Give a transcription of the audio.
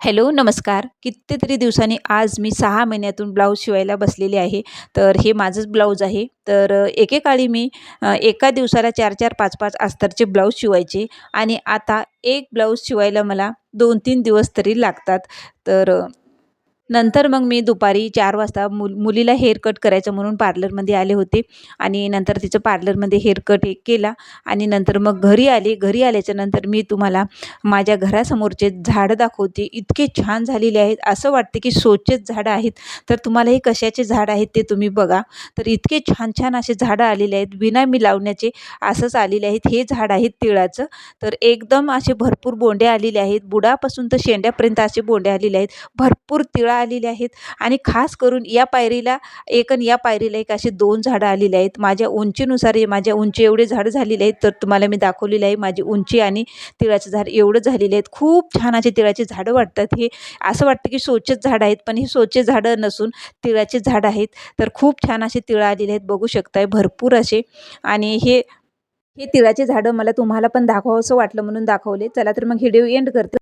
Hello, नमस्कार. कितीतरी दिवसांनी आज मी 6 महिन्यातून ब्लाऊज शिवायला बसलेले आहे. तर हे माझंच ब्लाऊज आहे. तर एकेकाळी मी एका दिवसाला 4-4, 5-5 अस्तरचे ब्लाऊज शिवायचे आणि आता एक ब्लाऊज शिवायला मला 2-3 दिवस तरी लागतात. तर नंतर मग मी दुपारी 4 वाजता मुलीला हेअर कट करायचं म्हणून पार्लरमध्ये आले होते आणि नंतर तिचं पार्लरमध्ये हेअर कट हे केला आणि नंतर मग घरी आले. घरी आल्याच्यानंतर मी तुम्हाला माझ्या घरासमोरचे झाडं दाखवते. इतके छान झालेले आहेत. असं वाटते की शोचेच झाडं आहेत. तर तुम्हाला हे कशाचे झाड आहेत ते तुम्ही बघा. तर इतके छान-छान असे झाडं आलेले आहेत. बिना मी लावण्याचे असंच आलेले आहेत. हे झाड आहे तिळाचं. तर एकदम असे भरपूर बोंडे आलेले आहेत. बुडापासून तर शेंड्यापर्यंत असे बोंडे आलेले आहेत. भरपूर तिळं आलेले आहेत आणि खास करून या पायरीला एक आणि या पायरीला एक असे 2 झाडं आलेले आहेत. माझ्या उंचीनुसार हे माझ्या उंची एवढे झाडं झालेले आहेत. तर तुम्हाला मी दाखवलेलं आहे माझी उंची आणि तिळाचं झाड एवढं झालेले आहेत. खूप छान असे तिळाचे झाडं वाटतात. हे असं वाटतं की शोचेच झाडं आहेत, पण हे शोचे झाडं नसून तिळाचे झाड आहेत. तर खूप छान असे तिळं आलेले आहेत. बघू शकताय भरपूर असे आणि हे हे तिळाचे झाडं मला तुम्हाला पण दाखवावंसं वाटलं म्हणून दाखवले. चला तर मग व्हिडिओ एंड करते.